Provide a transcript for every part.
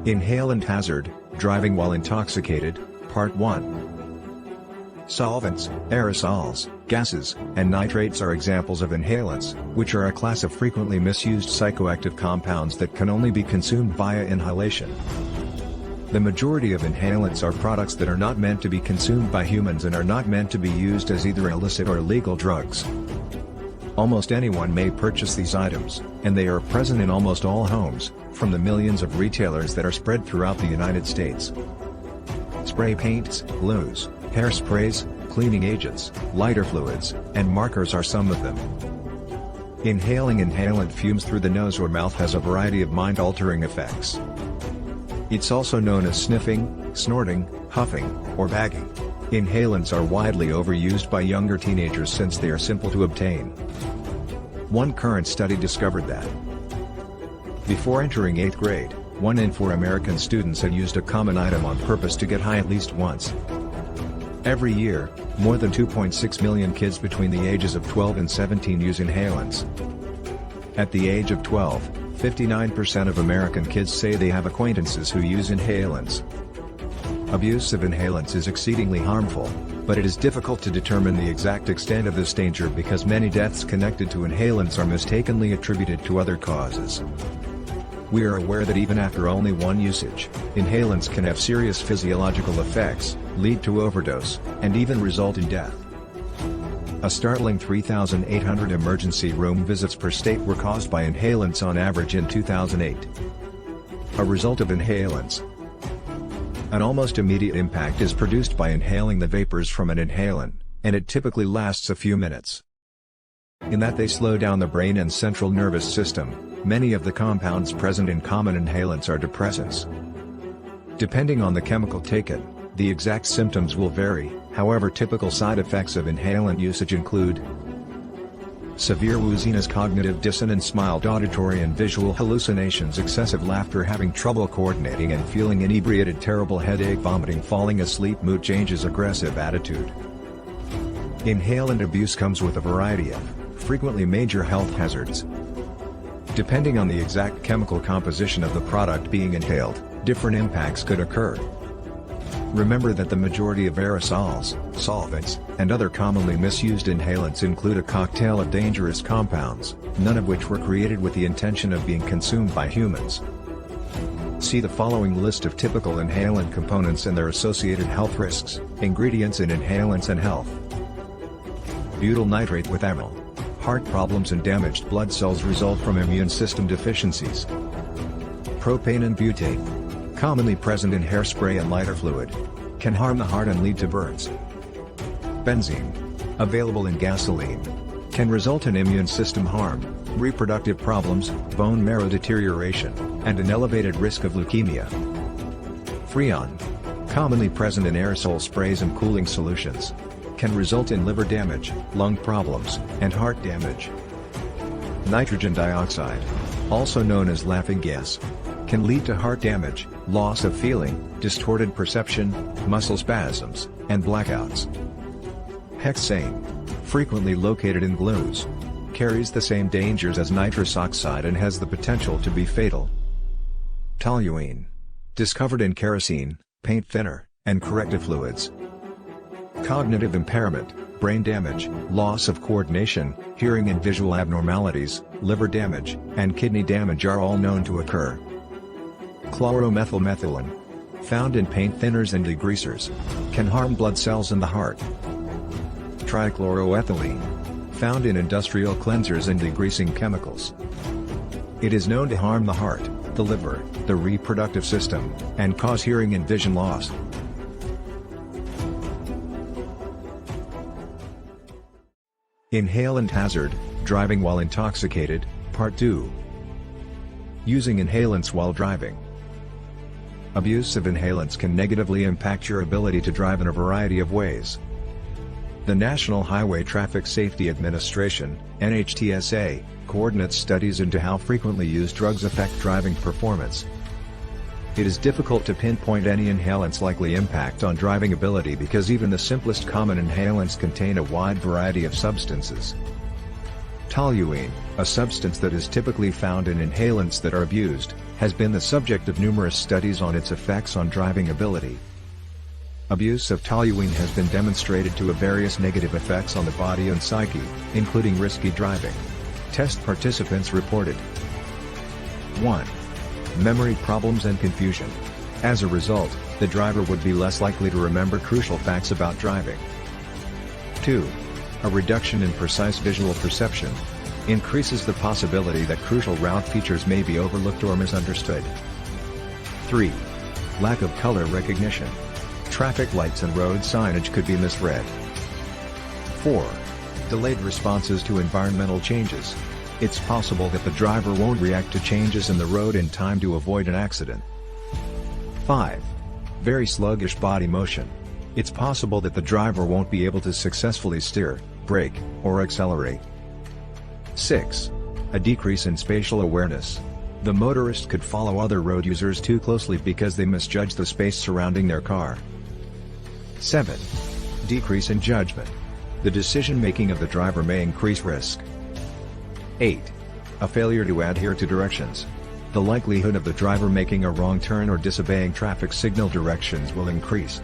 Inhalant hazard, driving while intoxicated, Part 1. Solvents, aerosols, gases, and nitrates are examples of inhalants, which are a class of frequently misused psychoactive compounds that can only be consumed via inhalation. The majority of inhalants are products that are not meant to be consumed by humans and are not meant to be used as either illicit or illegal drugs. Almost anyone may purchase these items, and they are present in almost all homes, from the millions of retailers that are spread throughout the United States. Spray paints, glues, hairsprays, cleaning agents, lighter fluids, and markers are some of them. Inhaling inhalant fumes through the nose or mouth has a variety of mind-altering effects. It's also known as sniffing, snorting, huffing, or bagging. Inhalants are widely overused by younger teenagers since they are simple to obtain. One current study discovered that before entering 8th grade, 1 in 4 American students had used a common item on purpose to get high at least once. Every year, more than 2.6 million kids between the ages of 12 and 17 use inhalants. At the age of 12, 59% of American kids say they have acquaintances who use inhalants. Abuse of inhalants is exceedingly harmful, but it is difficult to determine the exact extent of this danger because many deaths connected to inhalants are mistakenly attributed to other causes. We are aware that even after only one usage, inhalants can have serious physiological effects, lead to overdose, and even result in death. A startling 3,800 emergency room visits per state were caused by inhalants on average in 2008. A result of inhalants. An almost immediate impact is produced by inhaling the vapors from an inhalant, and it typically lasts a few minutes. In that they slow down the brain and central nervous system. Many of the compounds present in common inhalants are depressants. Depending on the chemical taken, the exact symptoms will vary, however typical side effects of inhalant usage include severe wooziness, cognitive dissonance, mild auditory and visual hallucinations, excessive laughter, having trouble coordinating and feeling inebriated, terrible headache, vomiting, falling asleep, mood changes, aggressive attitude. Inhalant abuse comes with a variety of, frequently major health hazards. Depending on the exact chemical composition of the product being inhaled, different impacts could occur. Remember that the majority of aerosols, solvents, and other commonly misused inhalants include a cocktail of dangerous compounds, none of which were created with the intention of being consumed by humans. See the following list of typical inhalant components and their associated health risks, ingredients in inhalants and health. Butyl nitrate with amyl. Heart problems and damaged blood cells result from immune system deficiencies. Propane and butane, commonly present in hairspray and lighter fluid, can harm the heart and lead to burns. Benzene, available in gasoline, can result in immune system harm, reproductive problems, bone marrow deterioration, and an elevated risk of leukemia. Freon, commonly present in aerosol sprays and cooling solutions, can result in liver damage, lung problems, and heart damage. Nitrogen dioxide, also known as laughing gas, can lead to heart damage, loss of feeling, distorted perception, muscle spasms, and blackouts. Hexane, frequently located in glues, carries the same dangers as nitrous oxide and has the potential to be fatal. Toluene, discovered in kerosene, paint thinner, and corrective fluids. Cognitive impairment, brain damage, loss of coordination, hearing and visual abnormalities, liver damage, and kidney damage are all known to occur. Chloromethylmethylene, found in paint thinners and degreasers, can harm blood cells in the heart. Trichloroethylene, found in industrial cleansers and degreasing chemicals. It is known to harm the heart, the liver, the reproductive system, and cause hearing and vision loss. Inhalant hazard, driving while intoxicated, Part 2. Using inhalants while driving. Abuse of inhalants can negatively impact your ability to drive in a variety of ways. The National Highway Traffic Safety Administration, NHTSA, coordinates studies into how frequently used drugs affect driving performance. It is difficult to pinpoint any inhalant's likely impact on driving ability because even the simplest common inhalants contain a wide variety of substances. Toluene, a substance that is typically found in inhalants that are abused, has been the subject of numerous studies on its effects on driving ability. Abuse of toluene has been demonstrated to have various negative effects on the body and psyche, including risky driving. Test participants reported 1. Memory problems and confusion. As a result, the driver would be less likely to remember crucial facts about driving. 2. A reduction in precise visual perception. Increases the possibility that crucial route features may be overlooked or misunderstood. 3. Lack of color recognition. Traffic lights and road signage could be misread. 4. Delayed responses to environmental changes. It's possible that the driver won't react to changes in the road in time to avoid an accident. 5. Very sluggish body motion. It's possible that the driver won't be able to successfully steer, brake, or accelerate. 6. A decrease in spatial awareness. The motorist could follow other road users too closely because they misjudge the space surrounding their car. 7. Decrease in judgment. The decision-making of the driver may increase risk. 8. A failure to adhere to directions. The likelihood of the driver making a wrong turn or disobeying traffic signal directions will increase.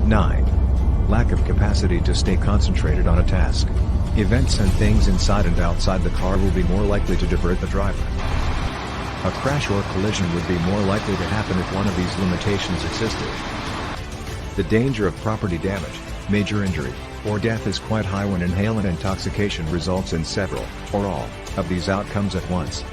9. Lack of capacity to stay concentrated on a task. Events and things inside and outside the car will be more likely to divert the driver. A crash or collision would be more likely to happen if one of these limitations existed. The danger of property damage, major injury, or death is quite high when inhalant intoxication results in several, or all, of these outcomes at once.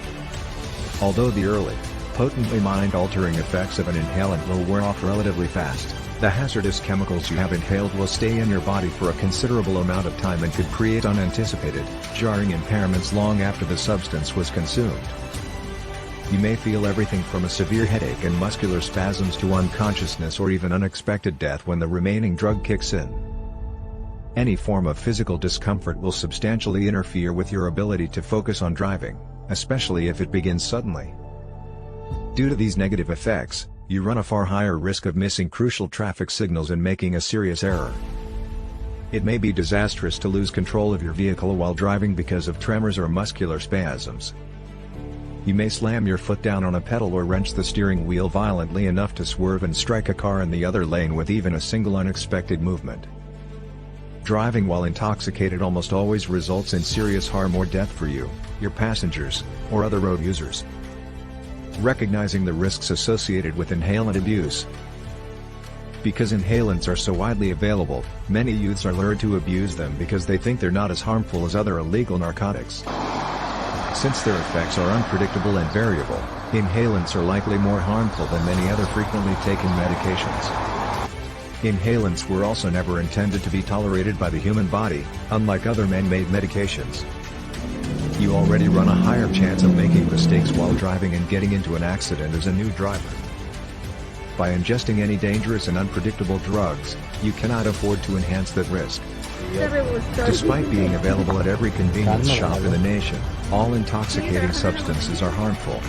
Although the early, potently mind-altering effects of an inhalant will wear off relatively fast, the hazardous chemicals you have inhaled will stay in your body for a considerable amount of time and could create unanticipated, jarring impairments long after the substance was consumed. You may feel everything from a severe headache and muscular spasms to unconsciousness or even unexpected death when the remaining drug kicks in. Any form of physical discomfort will substantially interfere with your ability to focus on driving, especially if it begins suddenly. Due to these negative effects, you run a far higher risk of missing crucial traffic signals and making a serious error. It may be disastrous to lose control of your vehicle while driving because of tremors or muscular spasms. You may slam your foot down on a pedal or wrench the steering wheel violently enough to swerve and strike a car in the other lane with even a single unexpected movement. Driving while intoxicated almost always results in serious harm or death for you, your passengers, or other road users. Recognizing the risks associated with inhalant abuse. Because inhalants are so widely available, many youths are lured to abuse them because they think they're not as harmful as other illegal narcotics. Since their effects are unpredictable and variable, inhalants are likely more harmful than many other frequently taken medications. Inhalants were also never intended to be tolerated by the human body, unlike other man-made medications. You already run a higher chance of making mistakes while driving and getting into an accident as a new driver. By ingesting any dangerous and unpredictable drugs, you cannot afford to enhance that risk. Despite being available at every convenience shop in the nation, all intoxicating substances are harmful.